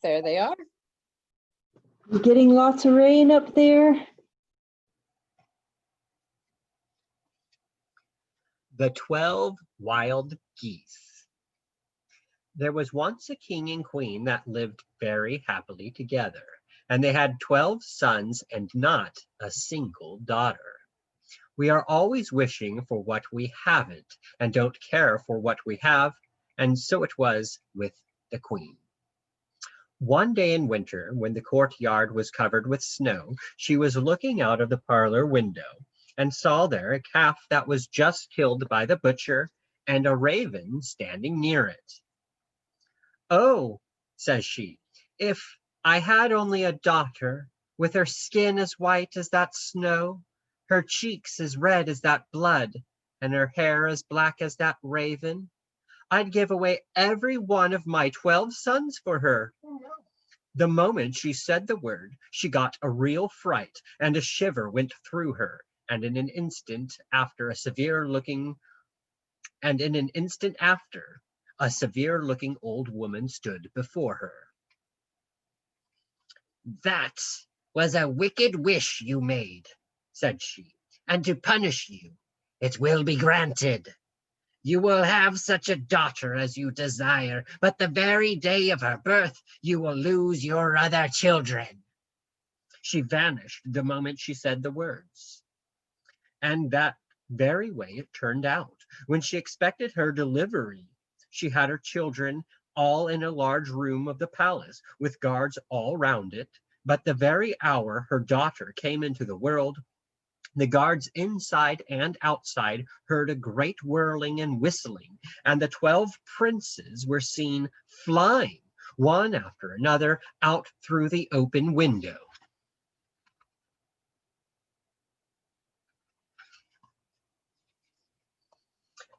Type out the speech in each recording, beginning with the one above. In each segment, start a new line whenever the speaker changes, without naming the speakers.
There they are.
You getting lots of rain up there?
The 12 Wild Geese. There was once a king and queen that lived very happily together, and they had 12 sons and not a single daughter. We are always wishing for what we haven't and don't care for what we have, and so it was with the queen. One day in winter, when the courtyard was covered with snow, she was looking out of the parlor window and saw there a calf that was just killed by the butcher and a raven standing near it. "Oh," says she, "if I had only a daughter, with her skin as white as that snow, her cheeks as red as that blood, and her hair as black as that raven, I'd give away every one of my 12 sons for her." The moment she said the word, she got a real fright, and a shiver went through her, and in an instant after, a severe-looking old woman stood before her. "That was a wicked wish you made," said she, "and to punish you, it will be granted. You will have such a daughter as you desire, but the very day of her birth, you will lose your other children." She vanished the moment she said the words. And that very way it turned out. When she expected her delivery, she had her children all in a large room of the palace, with guards all round it. But the very hour her daughter came into the world, the guards inside and outside heard a great whirling and whistling, and the 12 princes were seen flying, one after another, out through the open window.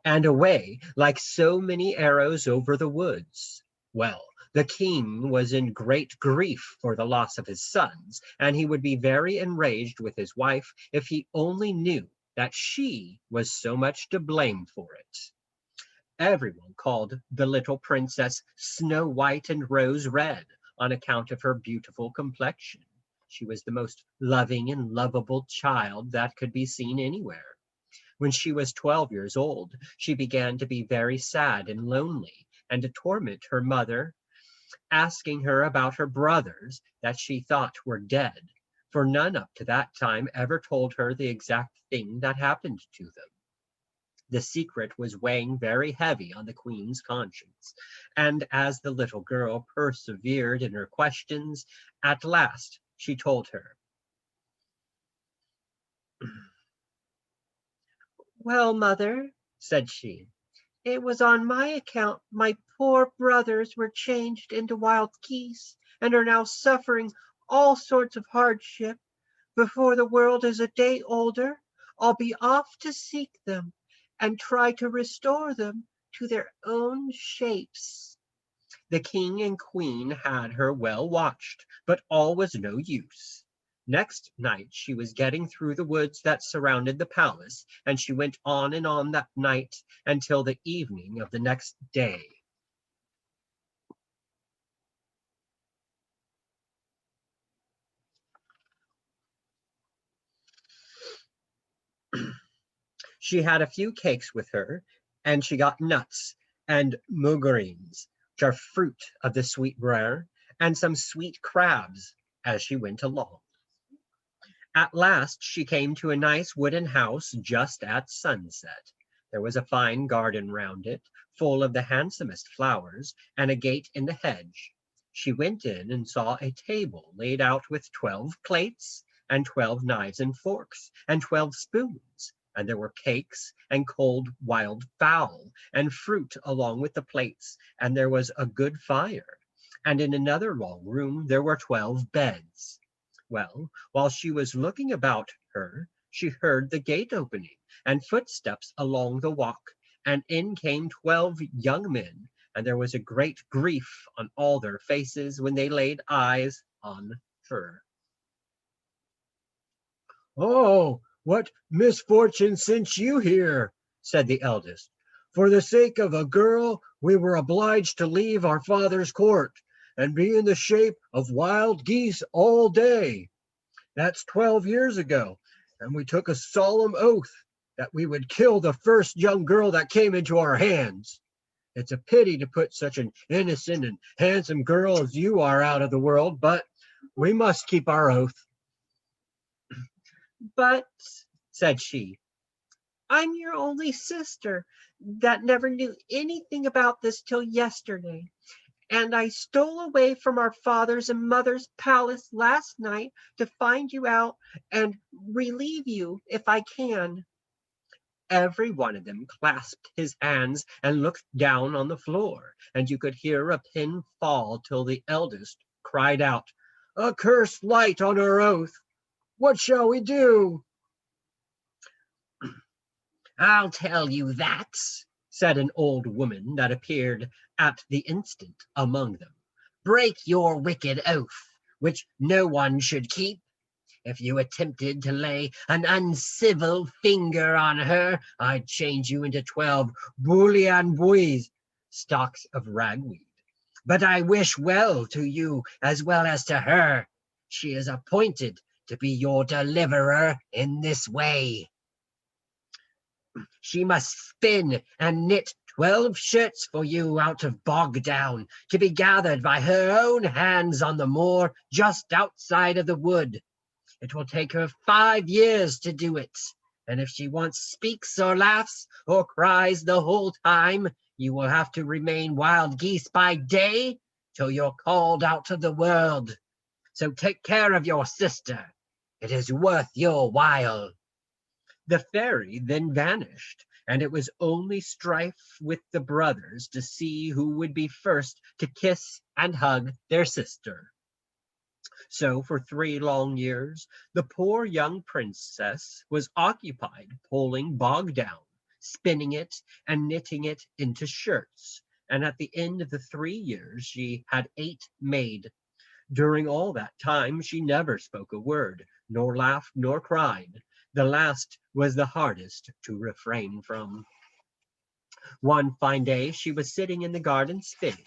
And away like so many arrows over the woods. Well, the king was in great grief for the loss of his sons, and he would be very enraged with his wife if he only knew that she was so much to blame for it. Everyone called the little princess Snow White and Rose Red on account of her beautiful complexion. She was the most loving and lovable child that could be seen anywhere. When she was 12 years old, she began to be very sad and lonely, and to torment her mother, asking her about her brothers that she thought were dead, for none up to that time ever told her the exact thing that happened to them. The secret was weighing very heavy on the queen's conscience, and as the little girl persevered in her questions, at last she told her. "Well, mother," said she, "it was on my account my poor brothers were changed into wild geese and are now suffering all sorts of hardship. Before the world is a day older, I'll be off to seek them and try to restore them to their own shapes." The king and queen had her well watched, but all was no use. Next night she was getting through the woods that surrounded the palace, and she went on and on that night until the evening of the next day. She had a few cakes with her, and she got nuts and mugoreens, which are fruit of the sweet briar, and some sweet crabs as she went along. At last she came to a nice wooden house just at sunset. There was a fine garden round it, full of the handsomest flowers, and a gate in the hedge. She went in and saw a table laid out with 12 plates, and 12 knives and forks, and 12 spoons, and there were cakes and cold wild fowl and fruit along with the plates, and there was a good fire. And in another long room there were 12 beds. Well, while she was looking about her, she heard the gate opening and footsteps along the walk, and in came 12 young men, and there was a great grief on all their faces when they laid eyes on her. "Oh, what misfortune sent you here?" said the eldest. "For the sake of a girl, we were obliged to leave our father's court, and be in the shape of wild geese all day. That's 12 years ago, and we took a solemn oath that we would kill the first young girl that came into our hands. It's a pity to put such an innocent and handsome girl as you are out of the world, but we must keep our oath." "But," said she, "I'm your only sister that never knew anything about this till yesterday. And I stole away from our father's and mother's palace last night to find you out and relieve you if I can." Every one of them clasped his hands and looked down on the floor, and you could hear a pin fall till the eldest cried out, "A cursed light on our oath! What shall we do?" "I'll tell you that," said an old woman that appeared at the instant among them. "Break your wicked oath, which no one should keep. If you attempted to lay an uncivil finger on her, I'd change you into 12 bouillon buoys, stalks of ragweed. But I wish well to you as well as to her. She is appointed to be your deliverer in this way. She must spin and knit 12 shirts for you out of bog down, to be gathered by her own hands on the moor just outside of the wood. It will take her 5 years to do it, and if she once speaks or laughs or cries the whole time, you will have to remain wild geese by day till you're called out to the world. So take care of your sister. It is worth your while." The fairy then vanished, and it was only strife with the brothers to see who would be first to kiss and hug their sister. So for 3 long years, the poor young princess was occupied pulling bog down, spinning it, and knitting it into shirts. And at the end of the 3 years, she had 8 made. During all that time, she never spoke a word, nor laughed, nor cried. The last was the hardest to refrain from. One fine day, she was sitting in the garden spinning,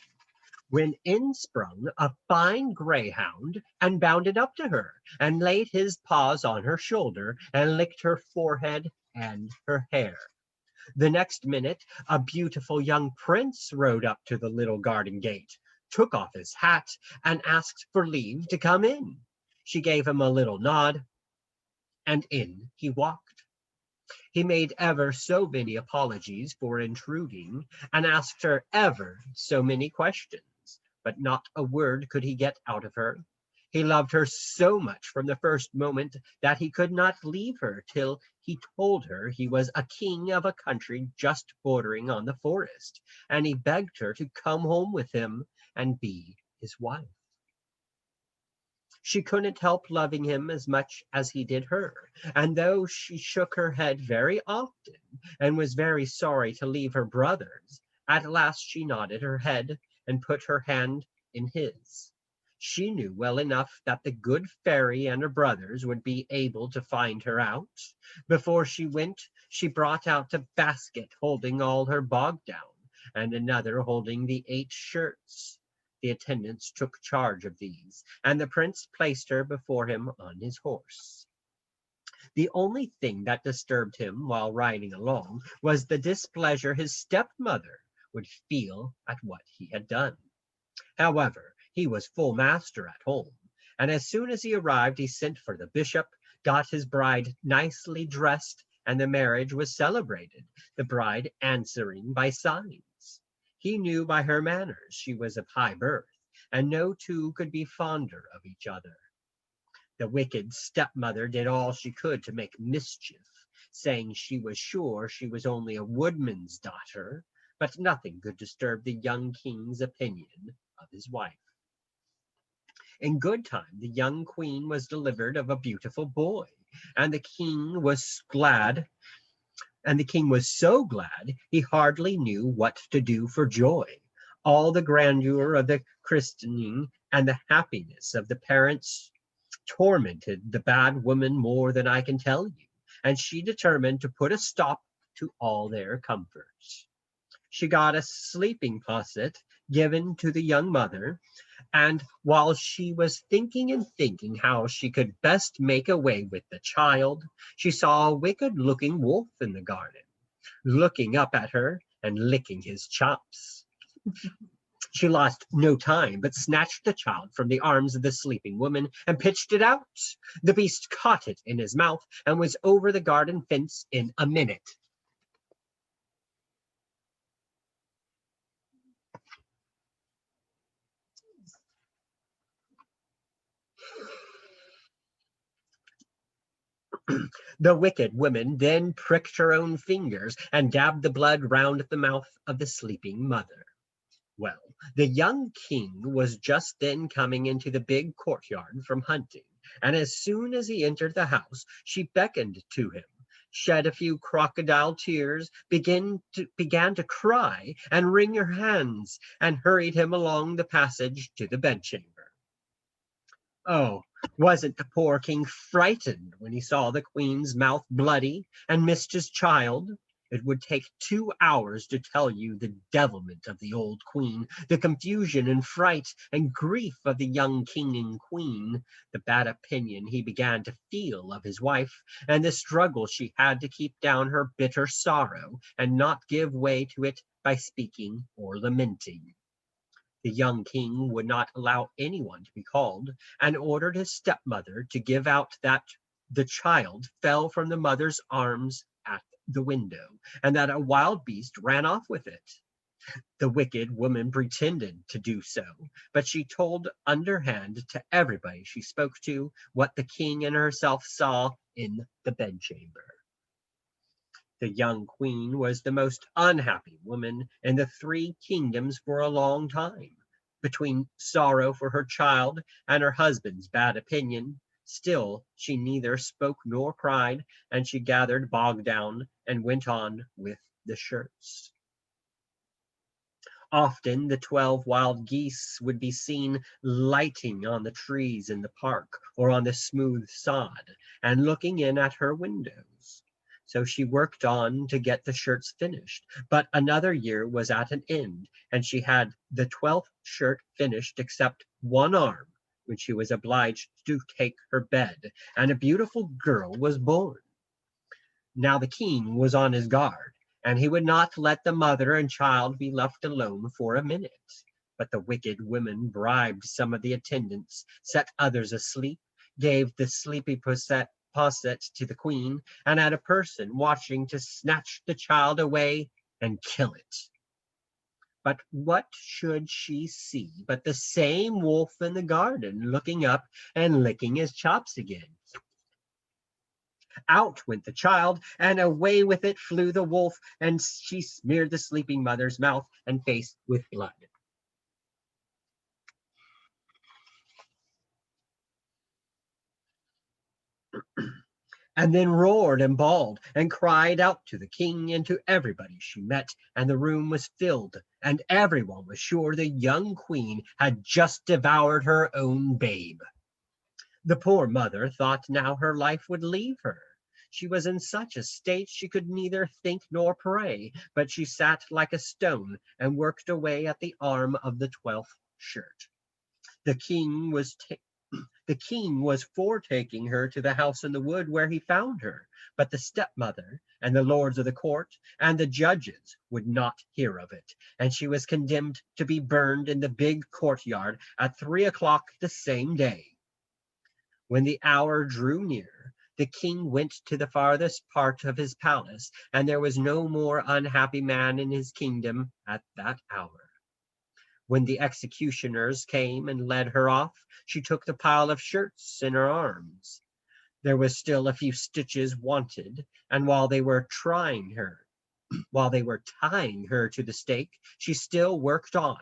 when in sprung a fine greyhound and bounded up to her, and laid his paws on her shoulder, and licked her forehead and her hair. The next minute, a beautiful young prince rode up to the little garden gate, took off his hat, and asked for leave to come in. She gave him a little nod, and in he walked. He made ever so many apologies for intruding, and asked her ever so many questions, but not a word could he get out of her. He loved her so much from the first moment that he could not leave her till he told her he was a king of a country just bordering on the forest, and he begged her to come home with him and be his wife. She couldn't help loving him as much as he did her, and though she shook her head very often and was very sorry to leave her brothers, at last she nodded her head and put her hand in his. She knew well enough that the good fairy and her brothers would be able to find her out. Before she went, she brought out a basket holding all her bog down, and another holding the 8 shirts. The attendants took charge of these, and the prince placed her before him on his horse. The only thing that disturbed him while riding along was the displeasure his stepmother would feel at what he had done. However, he was full master at home, and as soon as he arrived, he sent for the bishop, got his bride nicely dressed, and the marriage was celebrated, the bride answering by signs. He knew by her manners she was of high birth, and no two could be fonder of each other. The wicked stepmother did all she could to make mischief, saying she was sure she was only a woodman's daughter, but nothing could disturb the young king's opinion of his wife. In good time, the young queen was delivered of a beautiful boy, and the king was glad. And the king was so glad he hardly knew what to do for joy. All the grandeur of the christening and the happiness of the parents tormented the bad woman more than I can tell you, and she determined to put a stop to all their comforts. She got a sleeping posset given to the young mother, and while she was thinking and thinking how she could best make away with the child, she saw a wicked-looking wolf in the garden, looking up at her and licking his chops. She lost no time, but snatched the child from the arms of the sleeping woman and pitched it out. The beast caught it in his mouth and was over the garden fence in a minute. The wicked woman then pricked her own fingers and dabbed the blood round the mouth of the sleeping mother. Well, the young king was just then coming into the big courtyard from hunting, and as soon as he entered the house, she beckoned to him, shed a few crocodile tears, began to cry and wring her hands, and hurried him along the passage to the bedchamber. Oh, wasn't the poor king frightened when he saw the queen's mouth bloody and missed his child? It would take 2 hours to tell you the devilment of the old queen, the confusion and fright and grief of the young king and queen, the bad opinion he began to feel of his wife, and the struggle she had to keep down her bitter sorrow and not give way to it by speaking or lamenting. The young king would not allow anyone to be called, and ordered his stepmother to give out that the child fell from the mother's arms at the window, and that a wild beast ran off with it. The wicked woman pretended to do so, but she told underhand to everybody she spoke to what the king and herself saw in the bedchamber. The young queen was the most unhappy woman in the 3 kingdoms for a long time. Between sorrow for her child and her husband's bad opinion, still she neither spoke nor cried, and she gathered bog down and went on with the shirts. Often the 12 wild geese would be seen lighting on the trees in the park or on the smooth sod, and looking in at her windows. So she worked on to get the shirts finished, but another year was at an end, and she had the 12th shirt finished except one arm, when she was obliged to take her bed, and a beautiful girl was born. Now the king was on his guard, and he would not let the mother and child be left alone for a minute. But the wicked woman bribed some of the attendants, set others asleep, gave the sleepy posset to the queen, and had a person watching to snatch the child away and kill it. But what should she see but the same wolf in the garden, looking up and licking his chops again? Out went the child, and away with it flew the wolf, and she smeared the sleeping mother's mouth and face with blood. And then roared and bawled and cried out to the king and to everybody she met, and the room was filled, and everyone was sure the young queen had just devoured her own babe. The poor mother thought now her life would leave her. She was in such a state she could neither think nor pray, but she sat like a stone and worked away at the arm of the 12th shirt. The king was for taking her to the house in the wood where he found her, but the stepmother and the lords of the court and the judges would not hear of it, and she was condemned to be burned in the big courtyard at 3 o'clock the same day. When the hour drew near, the king went to the farthest part of his palace, and there was no more unhappy man in his kingdom at that hour. When the executioners came and led her off, she took the pile of shirts in her arms. There was still a few stitches wanted, and while they were tying her to the stake, she still worked on.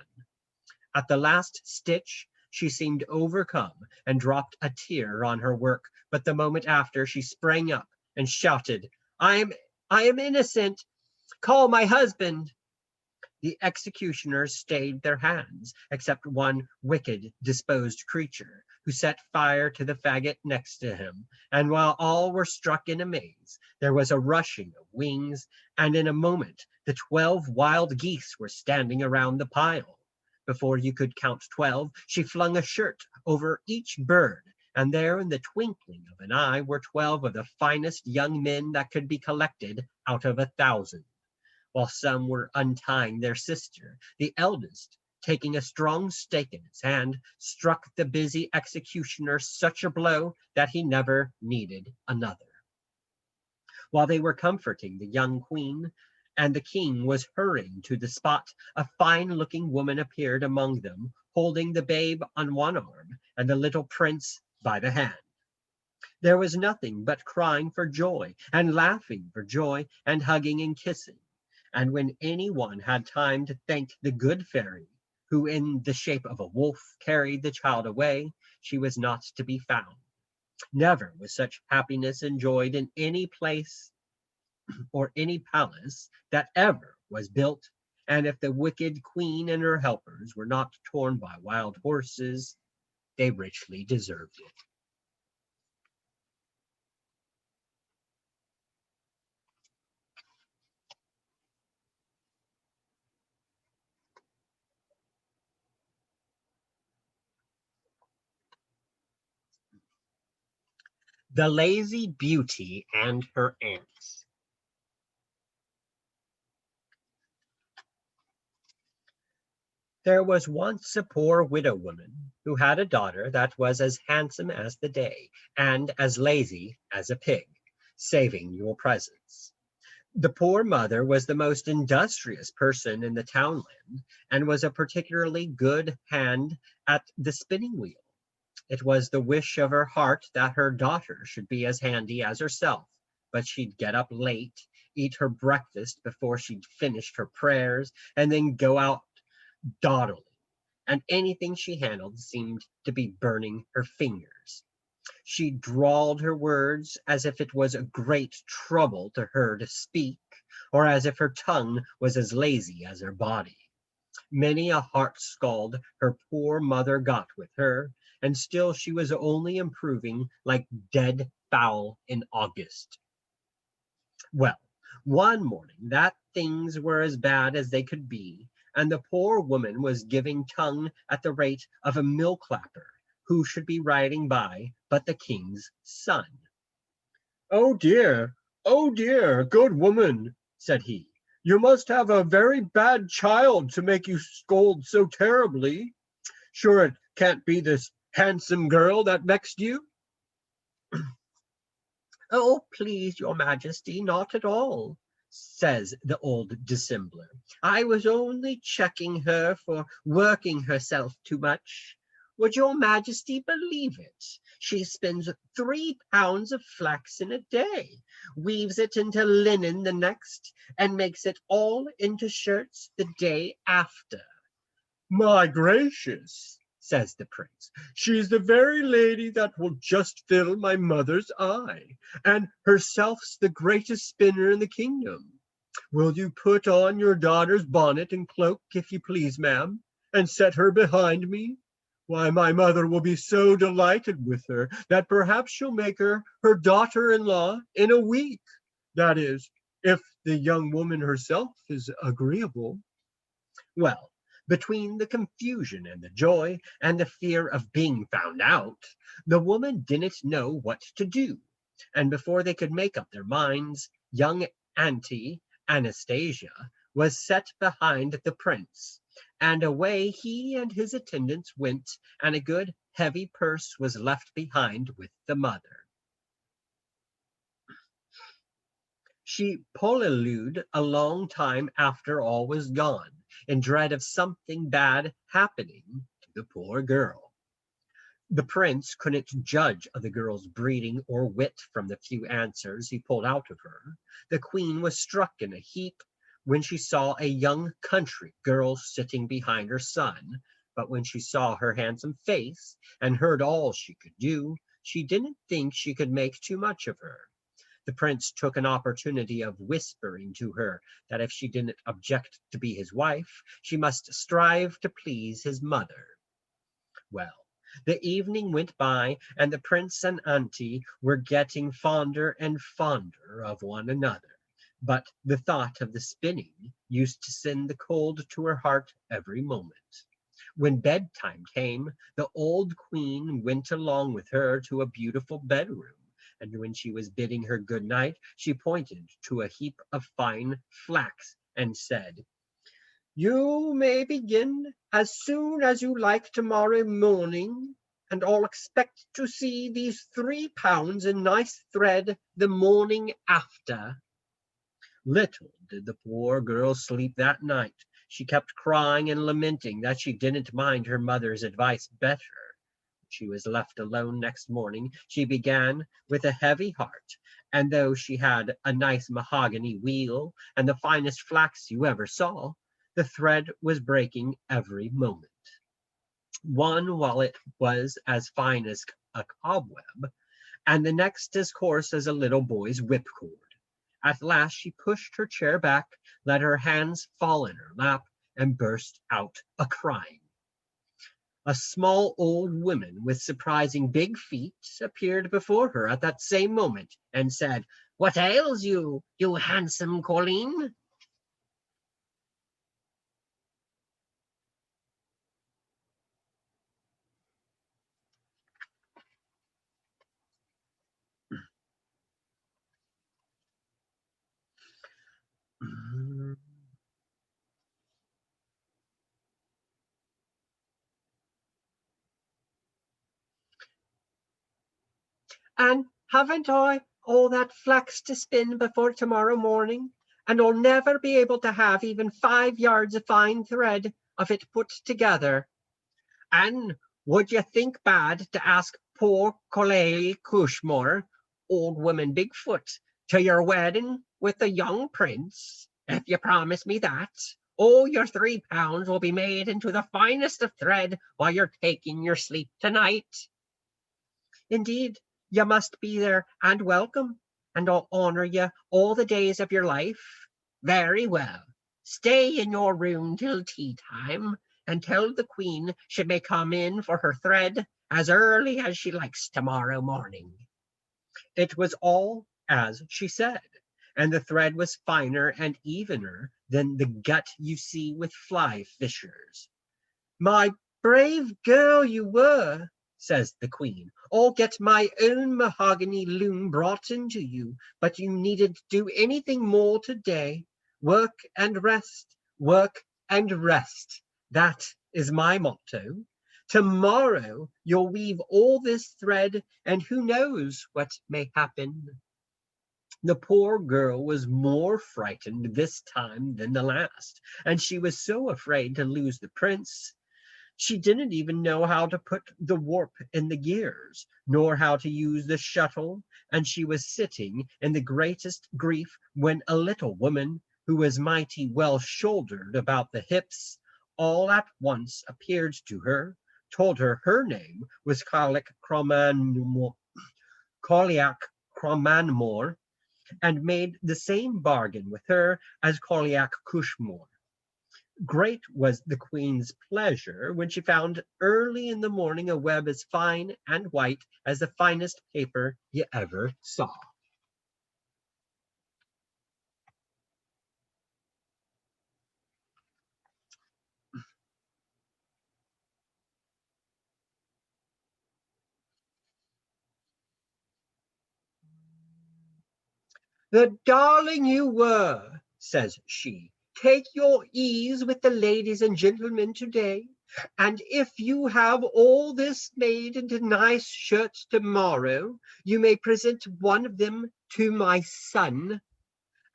At the last stitch, she seemed overcome and dropped a tear on her work, but the moment after she sprang up and shouted, I am innocent! Call my husband! The executioners stayed their hands, except one wicked disposed creature, who set fire to the faggot next to him, and while all were struck in amaze, there was a rushing of wings, and in a moment the 12 wild geese were standing around the pile. Before you could count 12, she flung a shirt over each bird, and there in the twinkling of an eye were 12 of the finest young men that could be collected out of 1,000, while some were untying their sister. The eldest, taking a strong stake in his hand, struck the busy executioner such a blow that he never needed another. While they were comforting the young queen, and the king was hurrying to the spot, a fine-looking woman appeared among them, holding the babe on one arm and the little prince by the hand. There was nothing but crying for joy, and laughing for joy, and hugging and kissing. And when any one had time to thank the good fairy, who in the shape of a wolf carried the child away, she was not to be found. Never was such happiness enjoyed in any place or any palace that ever was built, and if the wicked queen and her helpers were not torn by wild horses, they richly deserved it. The Lazy Beauty and Her Aunts. There was once a poor widow woman who had a daughter that was as handsome as the day and as lazy as a pig, saving your presence. The poor mother was the most industrious person in the townland, and was a particularly good hand at the spinning wheel. It was the wish of her heart that her daughter should be as handy as herself, but she'd get up late, eat her breakfast before she'd finished her prayers, and then go out dawdling, and anything she handled seemed to be burning her fingers. She drawled her words as if it was a great trouble to her to speak, or as if her tongue was as lazy as her body. Many a heart scald her poor mother got with her, and still she was only improving like dead fowl in August. Well, one morning that things were as bad as they could be, and the poor woman was giving tongue at the rate of a mill clapper, who should be riding by but the king's son. "Oh dear, good woman," said he, "you must have a very bad child to make you scold so terribly. Sure it can't be this handsome girl that vexed you?" "Oh, please, your majesty, not at all," says the old dissembler. "I was only checking her for working herself too much. Would your majesty believe it? She spins 3 pounds of flax in a day, weaves it into linen the next, and makes it all into shirts the day after." "My gracious," says the prince, "she's the very lady that will just fill my mother's eye, and herself's the greatest spinner in the kingdom. Will you put on your daughter's bonnet and cloak, if you please, ma'am, and set her behind me? Why, my mother will be so delighted with her that perhaps she'll make her her daughter-in-law in a week. That is, if the young woman herself is agreeable." Well, between the confusion and the joy and the fear of being found out, the woman didn't know what to do, and before they could make up their minds, young Auntie Anastasia was set behind the prince, and away he and his attendants went, and a good heavy purse was left behind with the mother. She pollilooed a long time after all was gone, in dread of something bad happening to the poor girl. The prince couldn't judge of the girl's breeding or wit from the few answers he pulled out of her. The queen was struck in a heap when she saw a young country girl sitting behind her son, but when she saw her handsome face and heard all she could do, she didn't think she could make too much of her. The prince took an opportunity of whispering to her that if she didn't object to be his wife, she must strive to please his mother. Well, the evening went by, and the prince and Auntie were getting fonder and fonder of one another, but the thought of the spinning used to send the cold to her heart every moment. When bedtime came, the old queen went along with her to a beautiful bedroom, and when she was bidding her good night, she pointed to a heap of fine flax and said, "You may begin as soon as you like tomorrow morning, and I'll expect to see these 3 pounds in nice thread the morning after." Little did the poor girl sleep that night. She kept crying and lamenting that she didn't mind her mother's advice better. When she was left alone next morning, she began with a heavy heart, and though she had a nice mahogany wheel and the finest flax you ever saw, the thread was breaking every moment. One wallet was as fine as a cobweb, and the next as coarse as a little boy's whipcord. At last she pushed her chair back, let her hands fall in her lap, and burst out a-crying. A small old woman with surprising big feet appeared before her at that same moment, and said, "What ails you, you handsome colleen?" "And haven't I all that flax to spin before tomorrow morning? And I'll never be able to have even 5 yards of fine thread of it put together. And would you think bad to ask poor Coley Cushmore, old woman Bigfoot, to your wedding with the young prince, if you promise me that? All your 3 pounds will be made into the finest of thread while you're taking your sleep tonight." "Indeed, you must be there and welcome, and I'll honor you all the days of your life." "Very well. Stay in your room till tea time, and tell the queen she may come in for her thread as early as she likes tomorrow morning." It was all as she said, and the thread was finer and evener than the gut you see with fly fishers. "My brave girl you were," says the queen. "I'll get my own mahogany loom brought into you, but you needn't do anything more today. Work and rest, work and rest. That is my motto. Tomorrow you'll weave all this thread, and who knows what may happen." The poor girl was more frightened this time than the last, and she was so afraid to lose the prince. She didn't even know how to put the warp in the gears, nor how to use the shuttle, and she was sitting in the greatest grief when a little woman, who was mighty well shouldered about the hips, all at once appeared to her, told her her name was Coliac Cromanmore, and made the same bargain with her as Coliac Cushmore. Great was the queen's pleasure when she found early in the morning a web as fine and white as the finest paper you ever saw. "The darling you were," says she. "Take your ease with the ladies and gentlemen today, and if you have all this made into nice shirts tomorrow, you may present one of them to my son,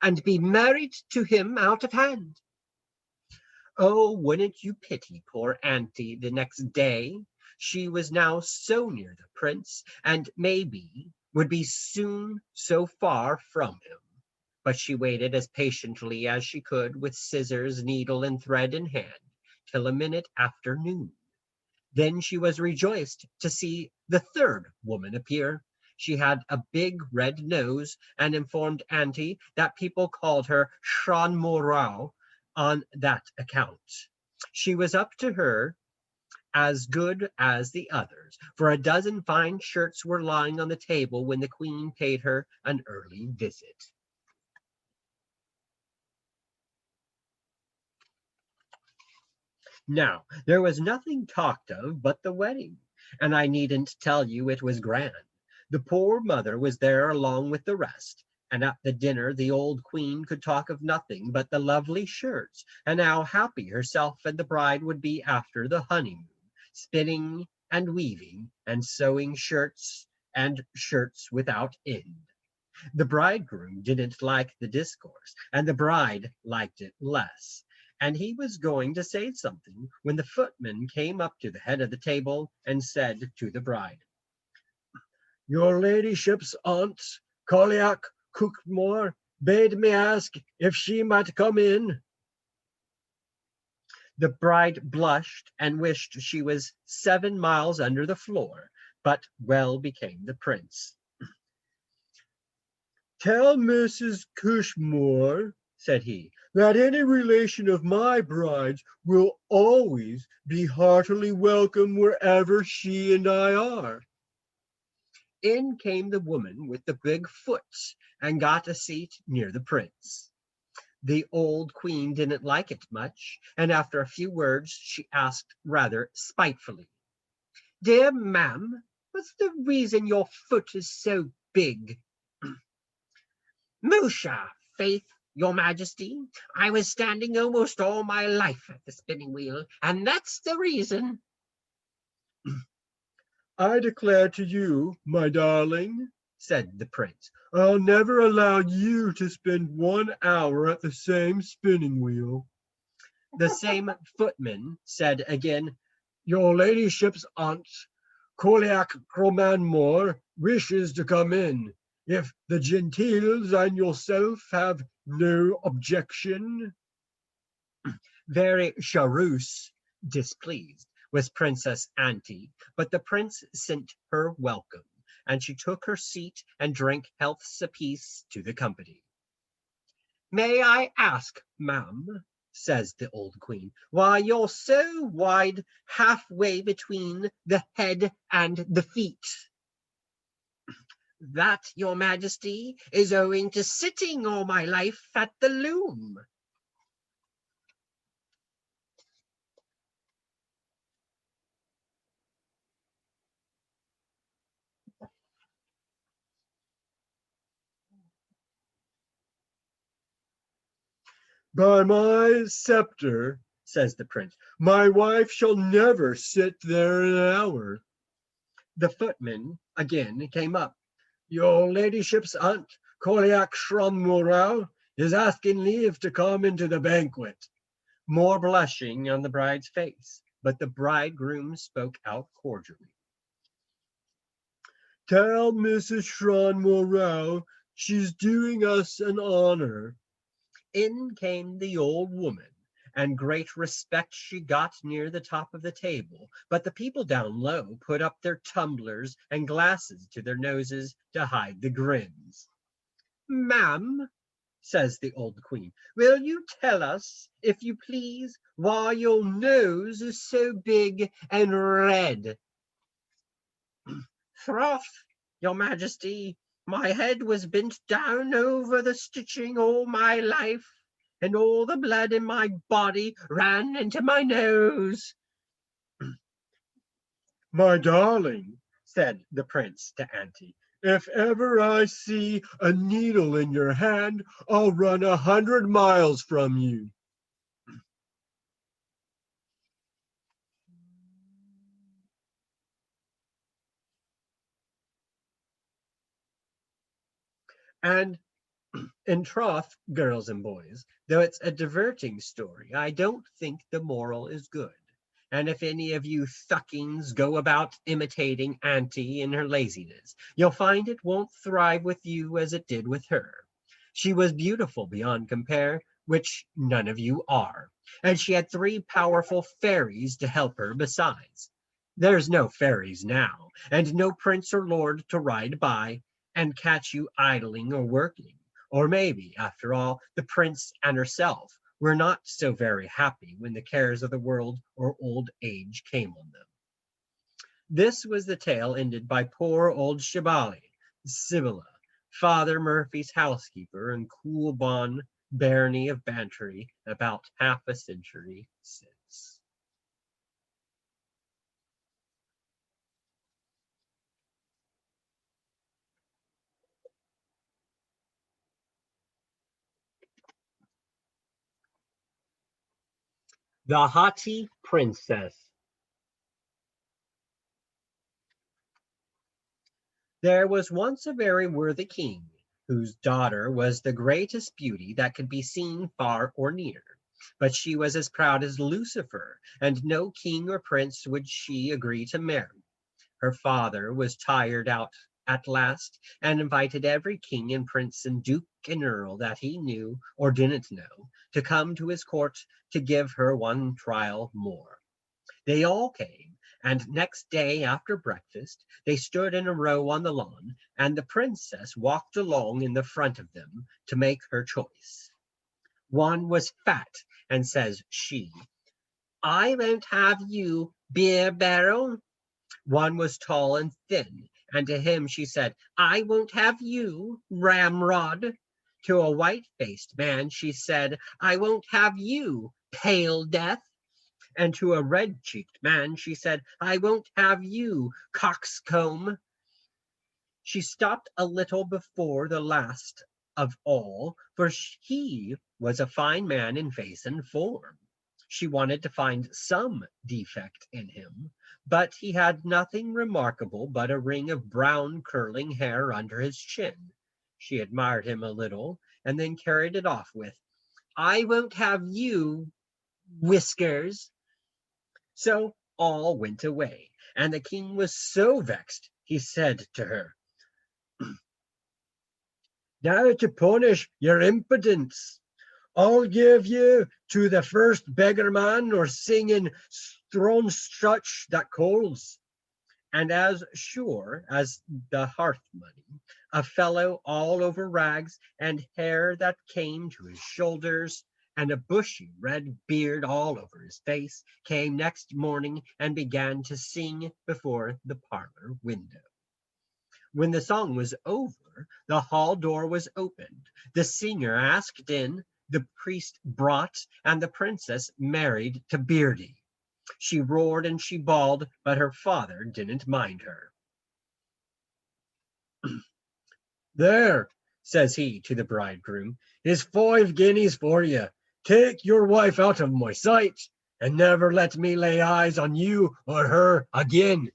and be married to him out of hand." Oh, wouldn't you pity poor auntie the next day? She was now so near the prince, and maybe would be soon so far from him. But she waited as patiently as she could, with scissors, needle, and thread in hand, till a minute after noon. Then she was rejoiced to see the third woman appear. She had a big red nose, and informed auntie that people called her Sean Morau on that account. She was up to her as good as the others, for a dozen fine shirts were lying on the table when the queen paid her an early visit. Now, there was nothing talked of but the wedding, and I needn't tell you it was grand. The poor mother was there along with the rest, and at the dinner the old queen could talk of nothing but the lovely shirts, and how happy herself and the bride would be after the honeymoon, spinning and weaving and sewing shirts and shirts without end. The bridegroom didn't like the discourse, and the bride liked it less, and he was going to say something when the footman came up to the head of the table and said to the bride, "Your ladyship's aunt, Colliach Cookmore, bade me ask if she might come in." The bride blushed and wished she was 7 miles under the floor, but well became the prince. "Tell Mrs. Cushmore," said he, "that any relation of my bride's will always be heartily welcome wherever she and I are." In came the woman with the big foot and got a seat near the prince. The old queen didn't like it much, and after a few words she asked rather spitefully, "Dear ma'am, what's the reason your foot is so big?" "Musha, faith, your majesty, I was standing almost all my life at the spinning wheel, and that's the reason." "I declare to you, my darling," said the prince, "I'll never allow you to spend 1 hour at the same spinning wheel." The same footman said again, "Your ladyship's aunt, Colliach Cromanmore, wishes to come in, if the genteels and yourself have no objection." Very charus displeased was Princess Auntie, but the prince sent her welcome, and she took her seat and drank healths apiece to the company. "May I ask, ma'am," says the old queen, "why you're so wide halfway between the head and the feet?" "That, your majesty, is owing to sitting all my life at the loom." "By my scepter," says the prince, "my wife shall never sit there an hour." The footman again came up. "Your ladyship's aunt, Colliach Shrommurau, is asking leave to come into the banquet." More blushing on the bride's face, but the bridegroom spoke out cordially. "Tell Mrs. Shrommurau she's doing us an honor." In came the old woman, and great respect she got near the top of the table, but the people down low put up their tumblers and glasses to their noses to hide the grins. "Ma'am," says the old queen, "will you tell us, if you please, why your nose is so big and red?" "Troth, your majesty, my head was bent down over the stitching all my life, and all the blood in my body ran into my nose." "My darling," said the prince to Auntie, "if ever I see a needle in your hand, I'll run 100 miles from you." And in troth, girls and boys, though it's a diverting story, I don't think the moral is good. And if any of you thuckings go about imitating Auntie in her laziness, you'll find it won't thrive with you as it did with her. She was beautiful beyond compare, which none of you are, and she had 3 powerful fairies to help her besides. There's no fairies now, and no prince or lord to ride by and catch you idling or working. Or maybe, after all, the prince and herself were not so very happy when the cares of the world or old age came on them. This was the tale ended by poor old Shibali, Sibylla, Father Murphy's housekeeper in Coolbawn, Barony of Bantry, about half a century since. The Haughty Princess. There was once a very worthy king, whose daughter was the greatest beauty that could be seen far or near. But she was as proud as Lucifer, and no king or prince would she agree to marry. Her father was tired out at last, and invited every king and prince and duke and earl that he knew or didn't know to come to his court to give her one trial more. They all came, and next day after breakfast they stood in a row on the lawn, and the princess walked along in the front of them to make her choice. One was fat, and says she, "I won't have you, beer barrel." One was tall and thin, and to him she said, "I won't have you, ramrod." To a white-faced man she said, "I won't have you, pale death." And to a red-cheeked man she said, "I won't have you, coxcomb." She stopped a little before the last of all, for he was a fine man in face and form. She wanted to find some defect in him, but he had nothing remarkable but a ring of brown curling hair under his chin. She admired him a little, and then carried it off with, "I won't have you, whiskers." So all went away, and the king was so vexed, he said to her, "Now to punish your impudence, I'll give you to the first beggarman or singing stronstruch that calls." And as sure as the hearth money, a fellow all over rags, and hair that came to his shoulders, and a bushy red beard all over his face, came next morning and began to sing before the parlor window. When the song was over, the hall door was opened, the singer asked in, the priest brought, and the princess married to Beardy. She roared and she bawled, but her father didn't mind her. "There," says he to the bridegroom, "is 5 guineas for you. Take your wife out of my sight, and never let me lay eyes on you or her again."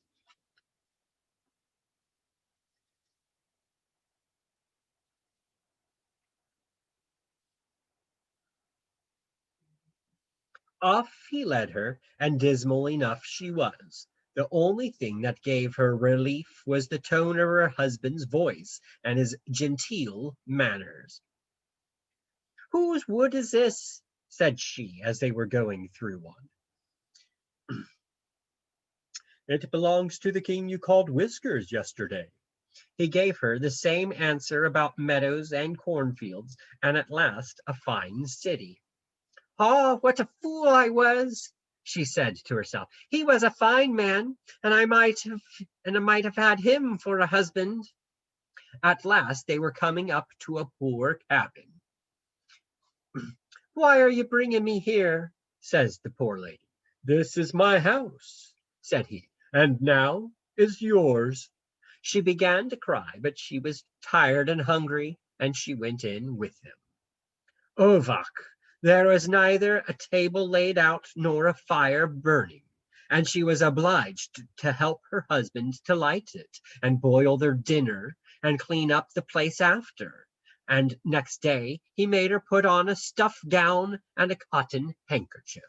Off he led her, and dismal enough she was. The only thing that gave her relief was the tone of her husband's voice and his genteel manners. "Whose wood is this?" said she, as they were going through one. "It belongs to the king you called Whiskers yesterday." He gave her the same answer about meadows and cornfields, and at last a fine city. "Oh, what a fool I was!" she said to herself. "He was a fine man, and I might have had him for a husband." At last they were coming up to a poor cabin. "Why are you bringing me here?" says the poor lady. "This is my house," said he, "and now is yours." She began to cry, but she was tired and hungry, and she went in with him. Ovach, there was neither a table laid out nor a fire burning, and she was obliged to help her husband to light it, and boil their dinner, and clean up the place after. And next day he made her put on a stuff gown and a cotton handkerchief.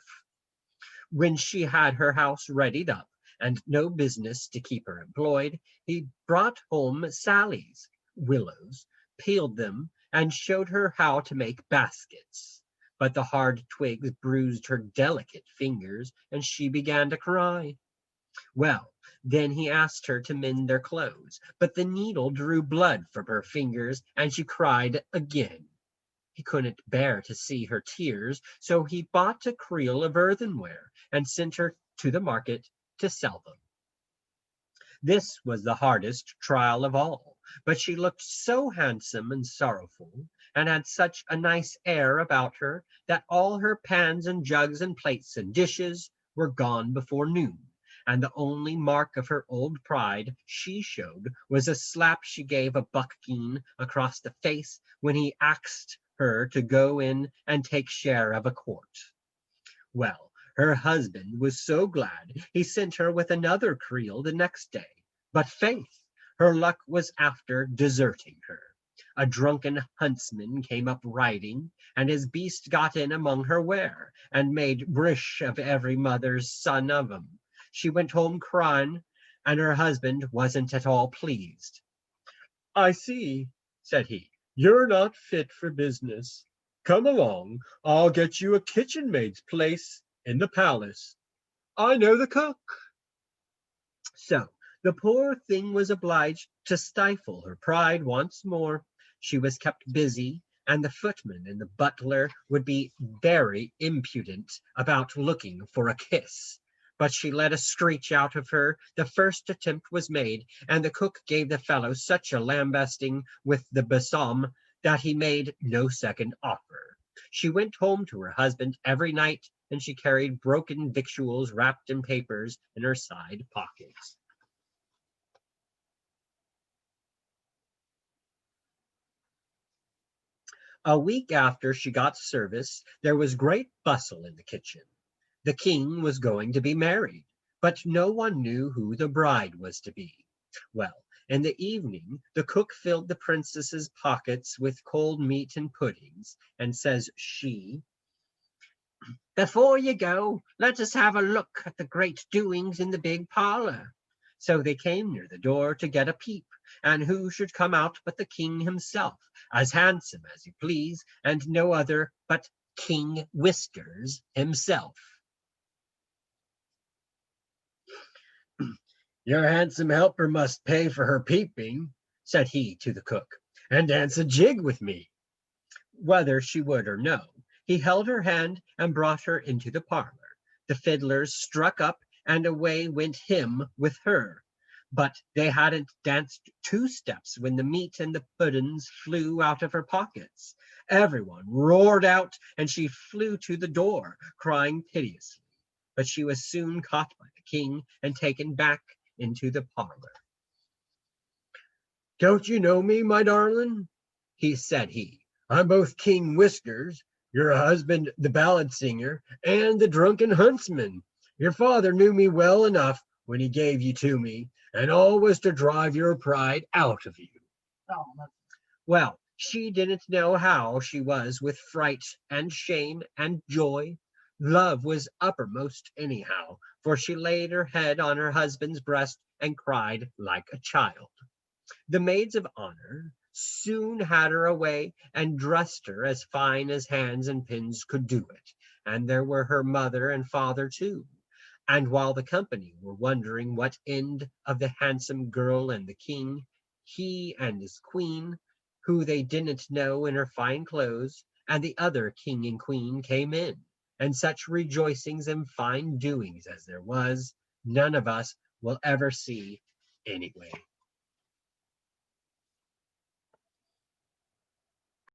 When she had her house readied up, and no business to keep her employed, he brought home sallies, willows, peeled them, and showed her how to make baskets. But the hard twigs bruised her delicate fingers, and she began to cry. Well, then he asked her to mend their clothes, but the needle drew blood from her fingers, and she cried again. He couldn't bear to see her tears, so he bought a creel of earthenware and sent her to the market to sell them. This was the hardest trial of all, but she looked so handsome and sorrowful, and had such a nice air about her, that all her pans and jugs and plates and dishes were gone before noon, and the only mark of her old pride she showed was a slap she gave a buckkean across the face when he asked her to go in and take share of a quart. Well, Her husband was so glad he sent her with another creel the next day. But faith, her luck was after deserting her. A drunken huntsman came up riding, and his beast got in among her ware, and made brish of every mother's son of 'em. She went home crying, and her husband wasn't at all pleased. "I see," said he, "you're not fit for business. Come along, I'll get you a kitchen maid's place in the palace. I know the cook." So the poor thing was obliged to stifle her pride once more. She was kept busy, and the footman and the butler would be very impudent about looking for a kiss. But she let a screech out of her the first attempt was made, and the cook gave the fellow such a lambasting with the besom that he made no second offer. She went home to her husband every night, and she carried broken victuals wrapped in papers in her side pockets. A week after she got service, there was great bustle in the kitchen. The king was going to be married, but no one knew who the bride was to be. Well, in the evening, the cook filled the princess's pockets with cold meat and puddings, and says she, "Before you go, let us have a look at the great doings in the big parlor." So they came near the door to get a peep, and who should come out but the king himself, as handsome as you please, and no other but King Whiskers himself. "Your handsome helper must pay for her peeping," said he to the cook, "and dance a jig with me." Whether she would or no, he held her hand and brought her into the parlor. The fiddlers struck up, and away went him with her. But they hadn't danced 2 steps when the meat and the puddings flew out of her pockets. Everyone roared out, and she flew to the door, crying piteously. But she was soon caught by the king and taken back into the parlor. "Don't you know me, my darling?" said he. "I'm both King Whiskers, your husband the ballad singer, and the drunken huntsman. Your father knew me well enough when he gave you to me, and all was to drive your pride out of you." Well, she didn't know how she was with fright and shame and joy. Love was uppermost anyhow, for she laid her head on her husband's breast and cried like a child. The maids of honor soon had her away and dressed her as fine as hands and pins could do it, and there were her mother and father too. And while the company were wondering what end of the handsome girl and the king, he and his queen, who they didn't know in her fine clothes, and the other king and queen came in, and such rejoicings and fine doings as there was, none of us will ever see anyway.